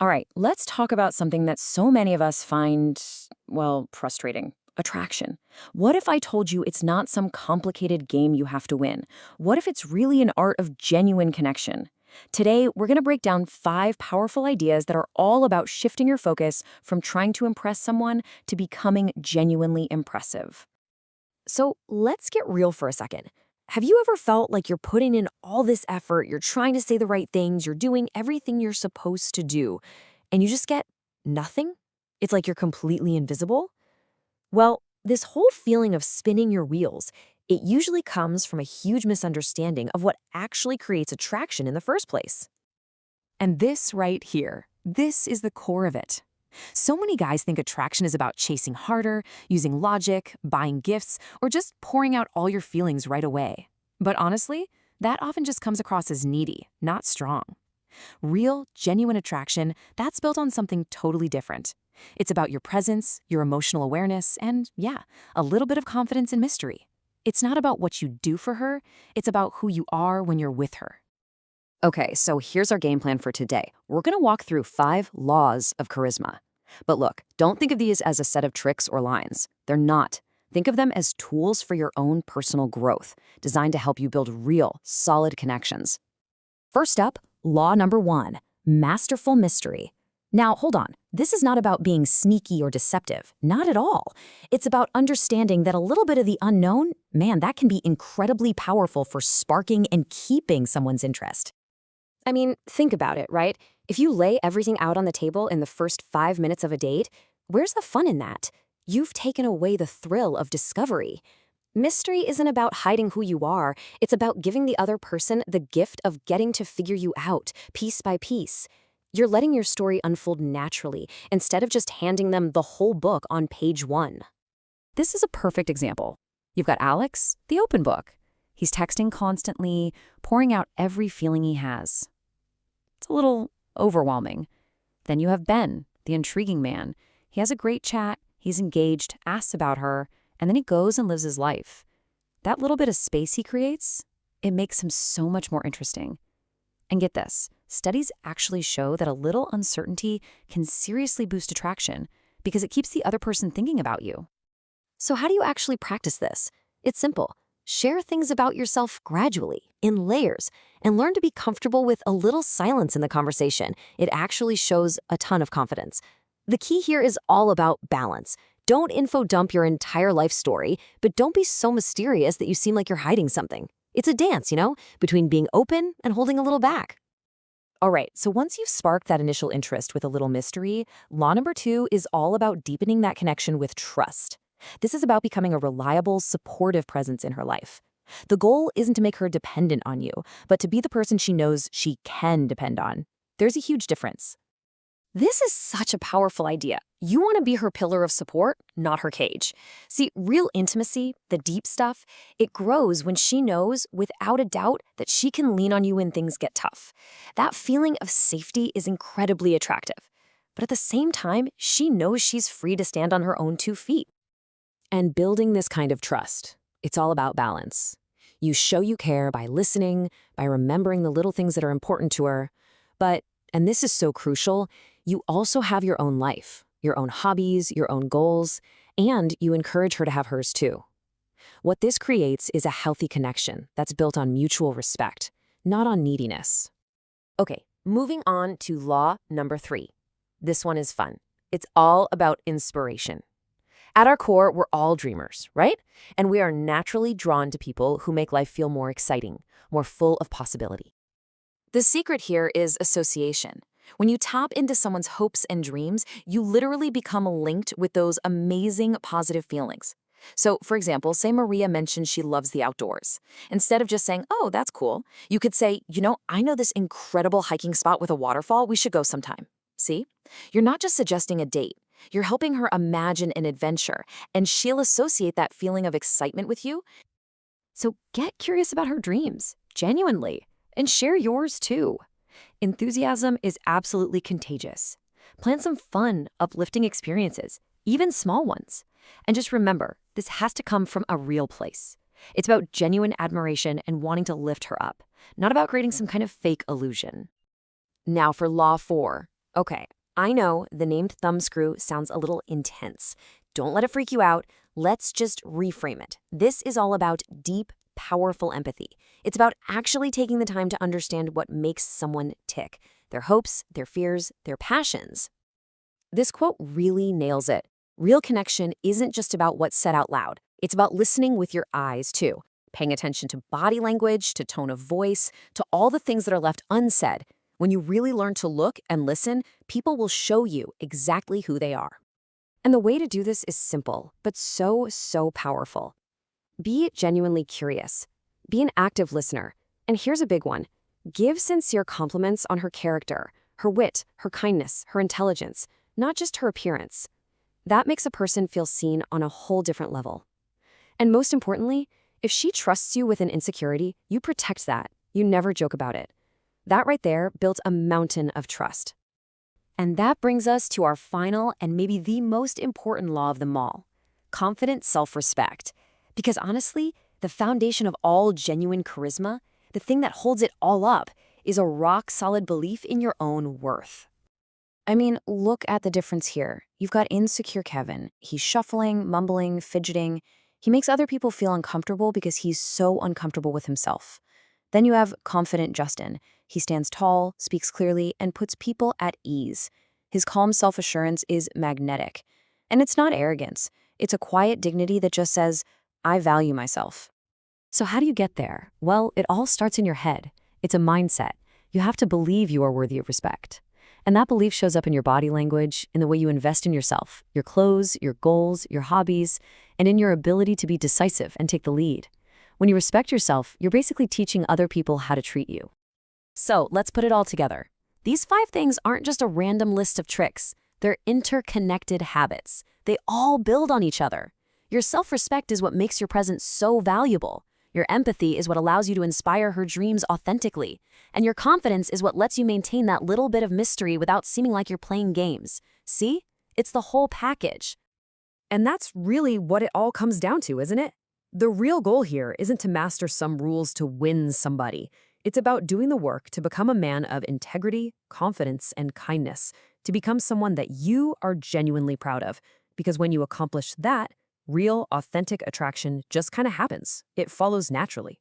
All right, let's talk about something that so many of us find, well, frustrating. Attraction. What if I told you it's not some complicated game you have to win? What if it's really an art of genuine connection? Today, we're going to break down 5 powerful ideas that are all about shifting your focus from trying to impress someone to becoming genuinely impressive. So let's get real for a second. Have you ever felt like you're putting in all this effort, you're trying to say the right things, you're doing everything you're supposed to do, and you just get nothing? It's like you're completely invisible? Well, this whole feeling of spinning your wheels, it usually comes from a huge misunderstanding of what actually creates attraction in the first place. And this right here, this is the core of it. So many guys think attraction is about chasing harder, using logic, buying gifts, or just pouring out all your feelings right away. But honestly, that often just comes across as needy, not strong. Real, genuine attraction, that's built on something totally different. It's about your presence, your emotional awareness, and yeah, a little bit of confidence and mystery. It's not about what you do for her, it's about who you are when you're with her. Okay, so here's our game plan for today. We're going to walk through 5 laws of charisma. But look, don't think of these as a set of tricks or lines. They're not. Think of them as tools for your own personal growth, designed to help you build real, solid connections. First up, law number 1, masterful mystery. Now, hold on. This is not about being sneaky or deceptive. Not at all. It's about understanding that a little bit of the unknown, man, that can be incredibly powerful for sparking and keeping someone's interest. I mean, think about it, right? If you lay everything out on the table in the first 5 minutes of a date, where's the fun in that? You've taken away the thrill of discovery. Mystery isn't about hiding who you are. It's about giving the other person the gift of getting to figure you out, piece by piece. You're letting your story unfold naturally, instead of just handing them the whole book on page 1. This is a perfect example. You've got Alex, the open book. He's texting constantly, pouring out every feeling he has. It's a little overwhelming. Then you have Ben, the intriguing man. He has a great chat, he's engaged, asks about her, and then he goes and lives his life. That little bit of space he creates, it makes him so much more interesting. And get this, studies actually show that a little uncertainty can seriously boost attraction because it keeps the other person thinking about you. So how do you actually practice this? It's simple. Share things about yourself gradually, in layers, and learn to be comfortable with a little silence in the conversation. It actually shows a ton of confidence. The key here is all about balance. Don't info dump your entire life story, but don't be so mysterious that you seem like you're hiding something. It's a dance, between being open and holding a little back. All right, so once you've sparked that initial interest with a little mystery, law number 2 is all about deepening that connection with trust. This is about becoming a reliable, supportive presence in her life. The goal isn't to make her dependent on you, but to be the person she knows she can depend on. There's a huge difference. This is such a powerful idea. You want to be her pillar of support, not her cage. See, real intimacy, the deep stuff, it grows when she knows, without a doubt, that she can lean on you when things get tough. That feeling of safety is incredibly attractive. But at the same time, she knows she's free to stand on her own 2 feet. And building this kind of trust, it's all about balance. You show you care by listening, by remembering the little things that are important to her. But, and this is so crucial, you also have your own life, your own hobbies, your own goals, and you encourage her to have hers too. What this creates is a healthy connection that's built on mutual respect, not on neediness. Okay, moving on to law number 3. This one is fun. It's all about inspiration. At our core, we're all dreamers, right? And we are naturally drawn to people who make life feel more exciting, more full of possibility. The secret here is association. When you tap into someone's hopes and dreams, you literally become linked with those amazing positive feelings. So, for example, say Maria mentioned she loves the outdoors. Instead of just saying, oh, that's cool, you could say, I know this incredible hiking spot with a waterfall, we should go sometime. See? You're not just suggesting a date. You're helping her imagine an adventure, and she'll associate that feeling of excitement with you. So get curious about her dreams, genuinely, and share yours too. Enthusiasm is absolutely contagious. Plan some fun, uplifting experiences, even small ones. And just remember, this has to come from a real place. It's about genuine admiration and wanting to lift her up, not about creating some kind of fake illusion. Now for law 4, Okay, I know the named thumbscrew sounds a little intense. Don't let it freak you out. Let's just reframe it. This is all about deep, powerful empathy. It's about actually taking the time to understand what makes someone tick, their hopes, their fears, their passions. This quote really nails it. Real connection isn't just about what's said out loud. It's about listening with your eyes, too, paying attention to body language, to tone of voice, to all the things that are left unsaid. When you really learn to look and listen, people will show you exactly who they are. And the way to do this is simple, but so powerful. Be genuinely curious. Be an active listener. And here's a big one. Give sincere compliments on her character, her wit, her kindness, her intelligence, not just her appearance. That makes a person feel seen on a whole different level. And most importantly, if she trusts you with an insecurity, you protect that. You never joke about it. That right there builds a mountain of trust. And that brings us to our final and maybe the most important law of them all, confident self-respect. Because honestly, the foundation of all genuine charisma, the thing that holds it all up, is a rock-solid belief in your own worth. I mean, look at the difference here. You've got insecure Kevin. He's shuffling, mumbling, fidgeting. He makes other people feel uncomfortable because he's so uncomfortable with himself. Then you have confident Justin. He stands tall, speaks clearly, and puts people at ease. His calm self-assurance is magnetic. And it's not arrogance. It's a quiet dignity that just says, I value myself. So how do you get there? Well, it all starts in your head. It's a mindset. You have to believe you are worthy of respect. And that belief shows up in your body language, in the way you invest in yourself, your clothes, your goals, your hobbies, and in your ability to be decisive and take the lead. When you respect yourself, you're basically teaching other people how to treat you. So let's put it all together. These 5 things aren't just a random list of tricks. They're interconnected habits. They all build on each other. Your self-respect is what makes your presence so valuable. Your empathy is what allows you to inspire her dreams authentically. And your confidence is what lets you maintain that little bit of mystery without seeming like you're playing games. See? It's the whole package. And that's really what it all comes down to, isn't it? The real goal here isn't to master some rules to win somebody. It's about doing the work to become a man of integrity, confidence, and kindness, to become someone that you are genuinely proud of. Because when you accomplish that, real, authentic attraction just kind of happens. It follows naturally.